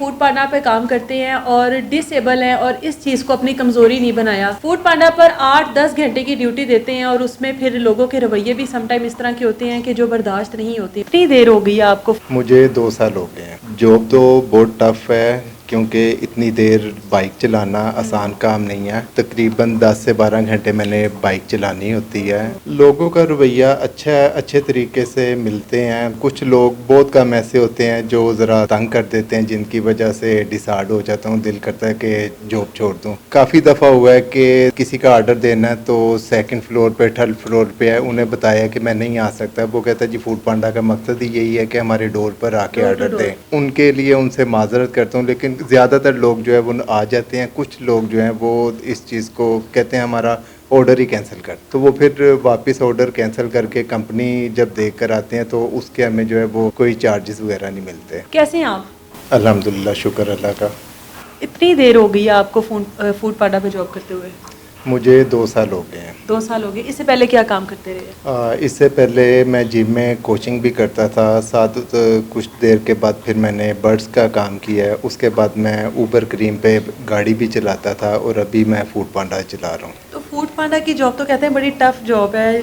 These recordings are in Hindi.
फूड पांडा पे काम करते हैं और डिसेबल हैं और इस चीज़ को अपनी कमज़ोरी नहीं बनाया। फूड पांडा पर 8-10 घंटे की ड्यूटी देते हैं और उसमें फिर लोगों के रवैये भी समटाइम इस तरह के होते हैं कि जो बर्दाश्त नहीं होती। कितनी देर हो गई है आपको? मुझे 2 साल हो गए हैं। जॉब तो बहुत टफ है क्योंकि इतनी देर बाइक चलाना आसान काम नहीं है। तकरीबन 10 से 12 घंटे मैंने बाइक चलानी होती है। लोगों का रवैया अच्छा है, अच्छे तरीके से मिलते हैं। कुछ लोग बहुत कम ऐसे होते हैं जो ज़रा तंग कर देते हैं, जिनकी वजह से डिसार्ड हो जाता हूँ, दिल करता है कि जॉब छोड़ दूँ। काफ़ी दफ़ा हुआ है कि किसी का आर्डर देना है तो 2nd फ्लोर पे 3rd फ्लोर पे है, उन्हें बताया कि मैं नहीं आ सकता। वो कहता है जी फूड पांडा का मकसद ही यही है कि हमारे डोर पर आके आर्डर दें। उनके लिए उनसे माजरत करता हूँ, लेकिन ज़्यादातर लोग जो है वो आ जाते हैं। कुछ लोग जो हैं वो इस चीज़ को कहते हैं हमारा ऑर्डर ही कैंसिल कर, तो वो फिर वापस ऑर्डर कैंसिल करके कंपनी जब देख कर आते हैं तो उसके हमें जो है वो कोई चार्जेस वगैरह नहीं मिलते। कैसे हैं आप? अल्हम्दुलिल्लाह, शुक्र अल्लाह का। इतनी देर हो गई है आपको फूड पांडा पे जॉब करते हुए? मुझे 2 साल हो गए हैं। 2 साल हो गए। इससे पहले क्या काम करते रहे? इससे पहले मैं जिम में कोचिंग भी करता था, साथ कुछ देर के बाद फिर मैंने बर्ड्स का काम किया है। उसके बाद मैं ऊबर क्रीम पे गाड़ी भी चलाता था और अभी मैं फूड पांडा चला रहा हूँ। तो फूड पांडा की जॉब तो कहते हैं बड़ी टफ जॉब है।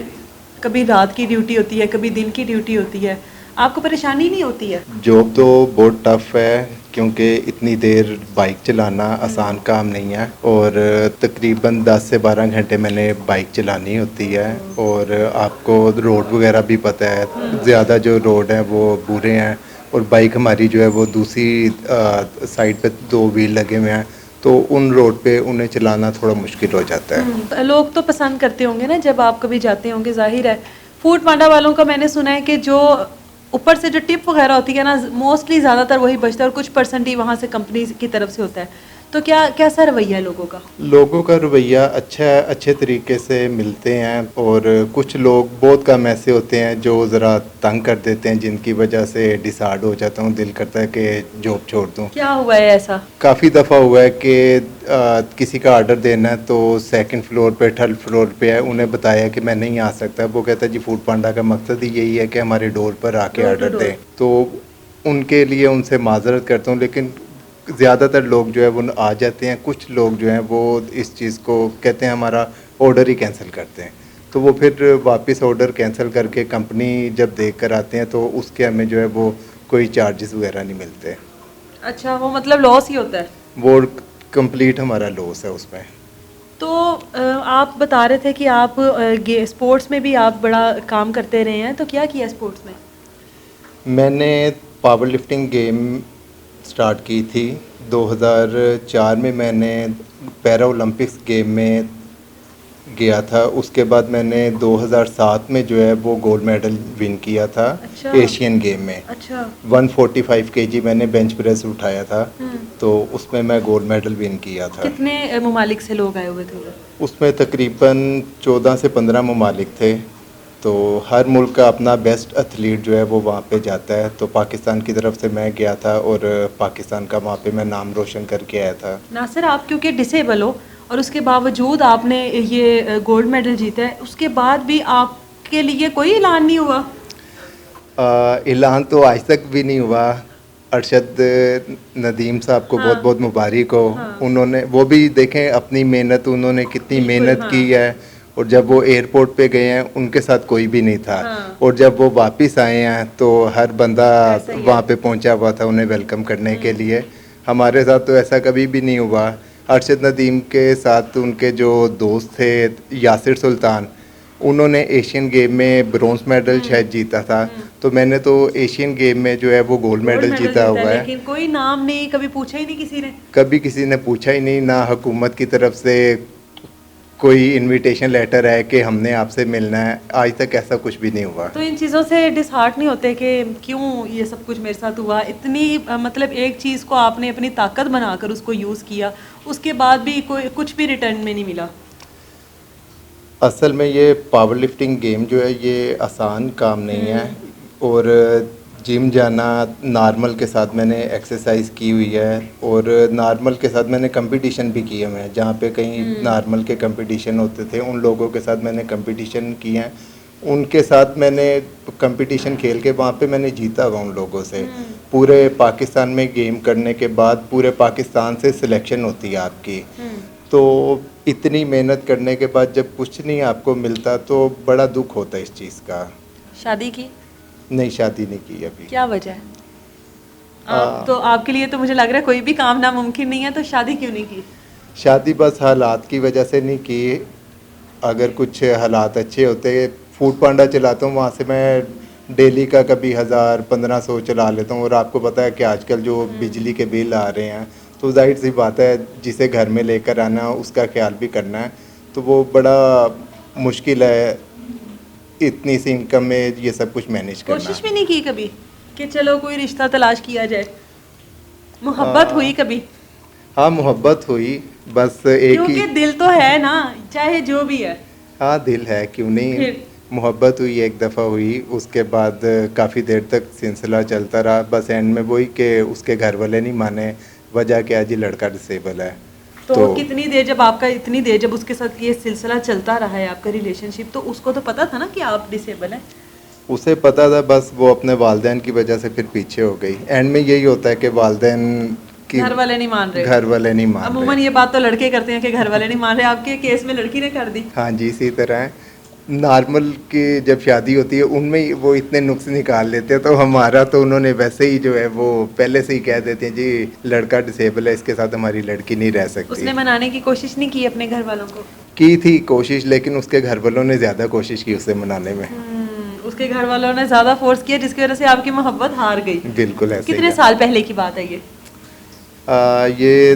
कभी रात की ड्यूटी होती है, कभी दिन की ड्यूटी होती है। आपको परेशानी नहीं होती है? जॉब तो बहुत टफ है क्योंकि इतनी देर बाइक चलाना आसान काम नहीं है और तकरीबन 10 से 12 घंटे मैंने बाइक चलानी होती है। और आपको रोड वगैरह भी पता है, ज़्यादा जो रोड हैं वो बुरे हैं और बाइक हमारी जो है वो दूसरी साइड पे 2 व्हील लगे हुए हैं, तो उन रोड पे उन्हें चलाना थोड़ा मुश्किल हो जाता है। लोग तो पसंद करते होंगे ना जब आप कभी जाते होंगे, जाहिर है। फूड पांडा वालों का मैंने सुना है कि जो ऊपर से जो टिप वगैरह होती है ना, मोस्टली ज़्यादातर वही बचता है और कुछ परसेंट ही वहाँ से कंपनी की तरफ से होता है। तो क्या कैसा रवैया है लोगों का? लोगों का रवैया अच्छा है, अच्छे तरीके से मिलते हैं। और कुछ लोग बहुत कम ऐसे होते हैं जो ज़रा तंग कर देते हैं, जिनकी वजह से डिसार्ड हो जाता हूँ, दिल करता है कि जॉब छोड़ दूँ। क्या हुआ है ऐसा? काफ़ी दफ़ा हुआ है कि किसी का आर्डर देना है तो 2nd फ्लोर पे 3rd फ्लोर पे है, उन्हें बताया कि मैं नहीं आ सकता। वो कहता है जी फूड पांडा का मकसद ही यही है कि हमारे डोर पर आके आर्डर दें, तो उनके लिए उनसे माजरत करता हूँ। लेकिन ज़्यादातर लोग जो है वो आ जाते हैं। कुछ लोग जो हैं वो इस चीज़ को कहते हैं हमारा ऑर्डर ही कैंसिल करते हैं, तो वो फिर वापस ऑर्डर कैंसिल करके कंपनी जब देख कर आते हैं तो उसके हमें जो है वो कोई चार्जेस वगैरह नहीं मिलते। अच्छा, वो मतलब लॉस ही होता है। वो कंप्लीट हमारा लॉस है उसमें। तो आप बता रहे थे कि आप स्पोर्ट्स में भी आप बड़ा काम करते रहे हैं, तो क्या किया स्पोर्ट्स में? मैंने पावर लिफ्टिंग गेम स्टार्ट की थी 2004 में। मैंने पैरा ओलंपिक्स गेम में गया था। उसके बाद मैंने 2007 में जो है वो गोल्ड मेडल विन किया था। अच्छा। एशियन गेम में अच्छा। 145 केजी मैंने बेंच प्रेस उठाया था, तो उसमें मैं गोल्ड मेडल विन किया था। कितने ममालिक से लोग आए हुए थे उधर? उसमें तकरीबन 14 से 15 ममालिक थे, तो हर मुल्क का अपना बेस्ट एथलीट जो है वो वहाँ पे जाता है। तो पाकिस्तान की तरफ से मैं गया था और पाकिस्तान का वहाँ पे मैं नाम रोशन करके आया था। नासिर, आप क्योंकि डिसेबल हो और उसके बावजूद आपने ये गोल्ड मेडल जीता है, उसके बाद भी आपके लिए कोई ऐलान नहीं हुआ? ऐलान तो आज तक भी नहीं हुआ। अरशद नदीम साहब को बहुत बहुत मुबारक हो। उन्होंने वो भी देखें अपनी मेहनत, उन्होंने कितनी मेहनत की है। और जब वो एयरपोर्ट पे गए हैं उनके साथ कोई भी नहीं था, और जब वो वापस आए हैं तो हर बंदा वहाँ पे पहुँचा हुआ था उन्हें वेलकम करने के लिए। हमारे साथ तो ऐसा कभी भी नहीं हुआ। अरशद नदीम के साथ उनके जो दोस्त थे यासिर सुल्तान, उन्होंने एशियन गेम में ब्रॉन्ज मेडल शायद जीता था, तो मैंने तो एशियन गेम में जो है वो गोल्ड मेडल जीता हुआ है। लेकिन कोई नाम नहीं, कभी पूछा ही नहीं किसी ने? कभी किसी ने पूछा ही नहीं, ना हुकूमत की तरफ से कोई इनविटेशन लेटर है कि हमने आपसे मिलना है, आज तक ऐसा कुछ भी नहीं हुआ। तो इन चीज़ों से डिसहार्ट नहीं होते कि क्यों ये सब कुछ मेरे साथ हुआ? इतनी मतलब एक चीज़ को आपने अपनी ताकत बनाकर उसको यूज़ किया, उसके बाद भी कोई कुछ भी रिटर्न में नहीं मिला। असल में ये पावर लिफ्टिंग गेम जो है ये आसान काम नहीं है, और जिम जाना नॉर्मल के साथ मैंने एक्सरसाइज की हुई है, और नॉर्मल के साथ मैंने कंपटीशन भी किए हैं। जहाँ पे कहीं नॉर्मल के कंपटीशन होते थे उन लोगों के साथ मैंने कंपटीशन किए हैं, उनके साथ मैंने कंपटीशन खेल के वहाँ पे मैंने जीता हुआ उन लोगों से। पूरे पाकिस्तान में गेम करने के बाद पूरे पाकिस्तान से सिलेक्शन होती है आपकी। तो इतनी मेहनत करने के बाद जब कुछ नहीं आपको मिलता तो बड़ा दुख होता है इस चीज़ का। शादी की? नहीं, शादी नहीं की अभी। क्या वजह है? तो आपके लिए तो मुझे लग रहा है कोई भी काम नामुमकिन नहीं है, तो शादी क्यों नहीं की? शादी बस हालात की वजह से नहीं की। अगर कुछ हालात अच्छे होते, फूड पांडा चलाता हूँ, वहाँ से मैं डेली का कभी 1000-1500 चला लेता हूँ। और आपको पता है कि आजकल जो बिजली के बिल आ रहे हैं, तो जाहिर सी बात है जिसे घर में लेकर आना उसका ख्याल भी करना है, तो वो बड़ा मुश्किल है इतनी सी इनकम में ये सब कुछ मैनेज करना। कोशिश भी नहीं की कभी कि चलो कोई रिश्ता तलाश किया जाए? मोहब्बत हुई कभी? हाँ, मोहब्बत हुई, बस एक क्योंकि ही। दिल तो है ना, चाहे जो भी है। हाँ, दिल है, क्यों नहीं। फिर? मोहब्बत हुई, एक दफ़ा हुई, उसके बाद काफ़ी देर तक सिलसिला चलता रहा। बस एंड में वही कि उसके घर वाले नहीं माने। वजह क्या है जी, लड़का डिसेबल है। तो कितनी देर जब आपका इतनी देर जब उसके साथ ये सिलसिला चलता रहा है आपका रिलेशनशिप, तो उसको तो पता था ना कि आप डिसेबल हैं? उसे पता था, बस वो अपने वालिदैन की वजह से फिर पीछे हो गई। एंड में यही होता है कि वालिदैन की घर वाले नहीं मान रहे? घर वाले नहीं मान अमूमन रहे। ये बात तो लड़के करते हैं कि घर वाले नहीं मान रहे। आपके केस में लड़की ने कर दी? हाँ जी, इसी तरह है। नॉर्मल की जब शादी होती है उनमें ही वो इतने नुक्स निकाल लेते हैं, तो हमारा तो उन्होंने वैसे ही जो है वो पहले से ही कह देते हैं जी लड़का डिसेबल है, इसके साथ हमारी लड़की नहीं रह सकती। उसने मनाने की कोशिश नहीं की अपने घर वालों को? की थी कोशिश, लेकिन उसके घर वालों ने ज़्यादा कोशिश की उसे मनाने में। उसके घर वालों ने ज्यादा फोर्स किया जिसकी वजह से आपकी मोहब्बत हार गई? बिल्कुल ऐसे ही कितने है। साल पहले की बात है ये? ये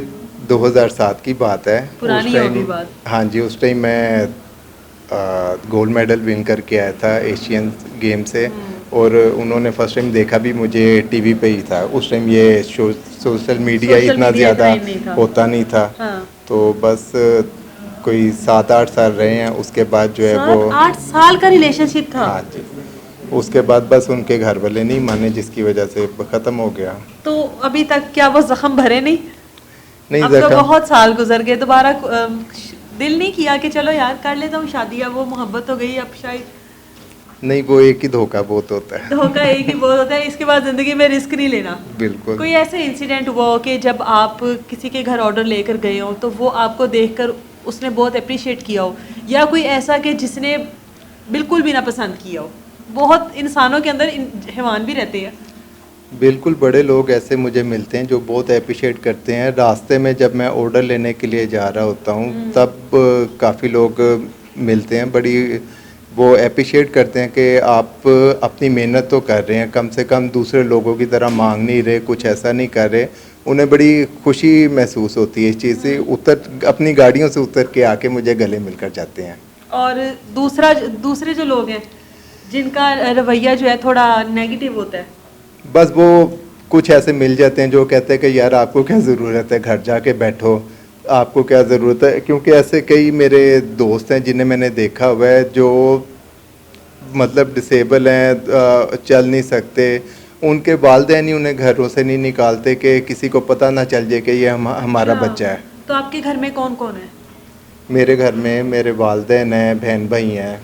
2007 की बात है। पुरानी उस टाइम- होगी बात। हाँ जी, उस टाइम मैं गोल्ड मेडल विन करके आया था एशियन गेम से। और उन्होंने फर्स्ट टाइम देखा भी मुझे टीवी पे ही था। उस टाइम ये सोशल मीडिया सोशल इतना मीडिया ज़्यादा इतना नहीं था। होता नहीं था। हाँ। तो बस कोई 7-8 साल रहे हैं, उसके बाद जो है वो। 7-8 साल का रिलेशनशिप था? हाँ जी, उसके बाद बस उनके घर वाले नहीं माने, जिसकी वजह से ख़त्म हो गया। तो अभी तक क्या वो जख्म भरे नहीं? नहीं, अब तो जख्म बहुत साल गुजर गए, दोबारा दिल नहीं किया कि चलो यार कर लेता हूँ शादी, अब वो मोहब्बत हो गई, अब शायद? नहीं, वो एक ही धोखा बहुत होता है। धोखा एक ही बहुत होता है, इसके बाद जिंदगी में रिस्क नहीं लेना। बिल्कुल। कोई ऐसे इंसिडेंट हुआ हो कि जब आप किसी के घर ऑर्डर लेकर गए हो तो वो आपको देखकर उसने बहुत अप्रिशिएट किया हो, या कोई ऐसा कि जिसने बिल्कुल भी ना पसंद किया हो? बहुत इंसानों के अंदर हैवान भी रहते हैं। बिल्कुल, बड़े लोग ऐसे मुझे मिलते हैं जो बहुत अप्रिशिएट करते हैं। रास्ते में जब मैं ऑर्डर लेने के लिए जा रहा होता हूँ तब काफ़ी लोग मिलते हैं, बड़ी वो अप्रिशिएट करते हैं कि आप अपनी मेहनत तो कर रहे हैं, कम से कम दूसरे लोगों की तरह मांग नहीं रहे, कुछ ऐसा नहीं कर रहे। उन्हें बड़ी खुशी महसूस होती है इस चीज़ से। अपनी गाड़ियों से उतर के आके मुझे गले मिलकर जाते हैं। और दूसरे जो लोग हैं जिनका रवैया जो है थोड़ा नेगेटिव होता है, बस वो कुछ ऐसे मिल जाते हैं जो कहते हैं कि यार आपको क्या ज़रूरत है, घर जाके बैठो, आपको क्या ज़रूरत है। क्योंकि ऐसे कई मेरे दोस्त हैं जिन्हें मैंने देखा हुआ है जो मतलब डिसेबल हैं, चल नहीं सकते। उनके वालिदैन ही उन्हें घरों से नहीं निकालते कि किसी को पता ना चल जाए कि ये हमारा अच्छा। बच्चा है। तो आपके घर में कौन कौन है? मेरे घर में मेरे वालिदैन हैं, बहन भाई हैं।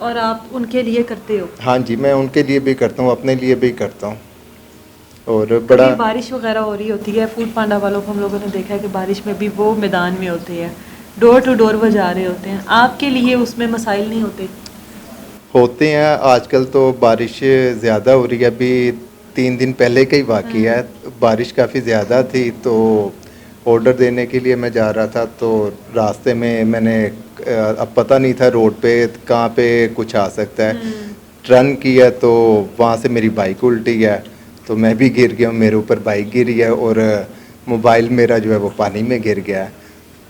और आप उनके लिए करते हो? हाँ जी, मैं उनके लिए भी करता हूँ, अपने लिए भी करता हूँ। और कभी बड़ा बारिश वगैरह हो रही होती है, फूड पांडा वालों को हम लोगों ने देखा है कि बारिश में भी वो मैदान में होते हैं, डोर टू डोर वो जा रहे होते हैं, आपके लिए उसमें मसाइल नहीं होते? होते हैं। आजकल तो बारिश ज़्यादा हो रही है। अभी 3 दिन पहले का ही वाक़या है, बारिश काफ़ी ज़्यादा थी। तो ऑर्डर देने के लिए मैं जा रहा था, तो रास्ते में मैंने अब पता नहीं था रोड पे कहाँ पे कुछ आ सकता है, टर्न किया तो वहाँ से मेरी बाइक उल्टी है, तो मैं भी गिर गया, मेरे ऊपर बाइक गिरी है और मोबाइल मेरा जो है वो पानी में गिर गया है।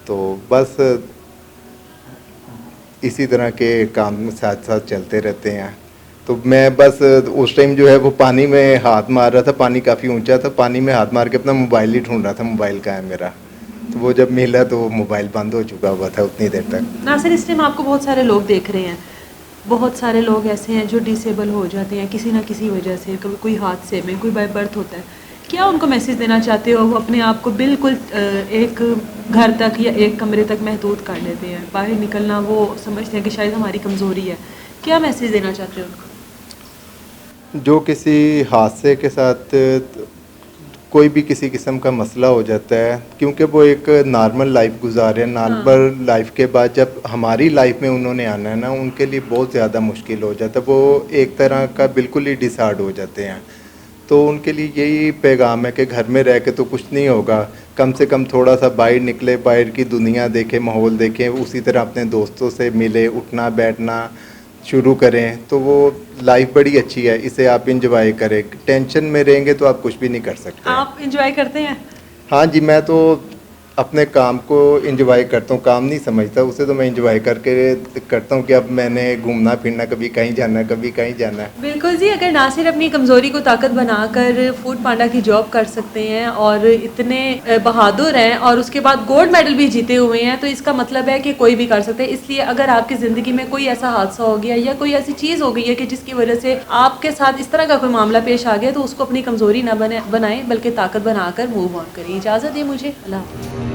तो बस इसी तरह के काम साथ साथ चलते रहते हैं। तो मैं बस उस टाइम जो है वो पानी में हाथ मार रहा था, पानी काफ़ी ऊंचा था, पानी में हाथ मार के अपना मोबाइल ही ढूंढ रहा था, मोबाइल कहाँ है मेरा। तो वो जब मिला तो वो मोबाइल बंद हो चुका हुआ था उतनी देर तक। नासिर, इस टाइम आपको बहुत सारे लोग देख रहे हैं, बहुत सारे लोग ऐसे हैं जो डिसेबल हो जाते हैं किसी ना किसी वजह से, कभी कोई हादसे में, कोई बाय बर्थ होता है। क्या उनको मैसेज देना चाहते हो? वो अपने आप को बिल्कुल एक घर तक या एक कमरे तक महदूद कर लेते हैं, बाहर निकलना वो समझते हैं कि शायद हमारी कमज़ोरी है। क्या मैसेज देना चाहते हो उनको? जो किसी हादसे के साथ कोई भी किसी किस्म का मसला हो जाता है, क्योंकि वो एक नॉर्मल लाइफ गुजार रहे हैं, नॉर्मल लाइफ के बाद जब हमारी लाइफ में उन्होंने आना है ना, उनके लिए बहुत ज़्यादा मुश्किल हो जाता है। वो एक तरह का बिल्कुल ही डिसहार्ड हो जाते हैं। तो उनके लिए यही पैगाम है कि घर में रह के तो कुछ नहीं होगा, कम से कम थोड़ा सा बाहर निकले, बाहर की दुनिया देखें, माहौल देखें, उसी तरह अपने दोस्तों से मिले, उठना बैठना शुरू करें, तो वो लाइफ बड़ी अच्छी है, इसे आप इंजॉय करें। टेंशन में रहेंगे तो आप कुछ भी नहीं कर सकते। आप इंजॉय करते हैं? हाँ जी, मैं तो अपने काम को इंजॉय करता हूँ, काम नहीं समझता उसे, तो मैं इंजॉय करके करता हूँ कि अब मैंने घूमना फिरना, कभी कहीं जाना है, कभी कहीं जाना है। बिल्कुल जी, अगर नासिर अपनी कमज़ोरी को ताकत बनाकर फूड पांडा की जॉब कर सकते हैं और इतने बहादुर हैं और उसके बाद गोल्ड मेडल भी जीते हुए हैं, तो इसका मतलब है कि कोई भी कर सकते हैं। इसलिए अगर आपकी ज़िंदगी में कोई ऐसा हादसा हो गया या कोई ऐसी चीज़ हो गई है कि जिसकी वजह से आपके साथ इस तरह का कोई मामला पेश आ गया, तो उसको अपनी कमज़ोरी ना बनाएं, बल्कि ताकत बनाकर मूव ऑन करें। इजाज़त दें मुझे, अल्लाह हाफ़िज़।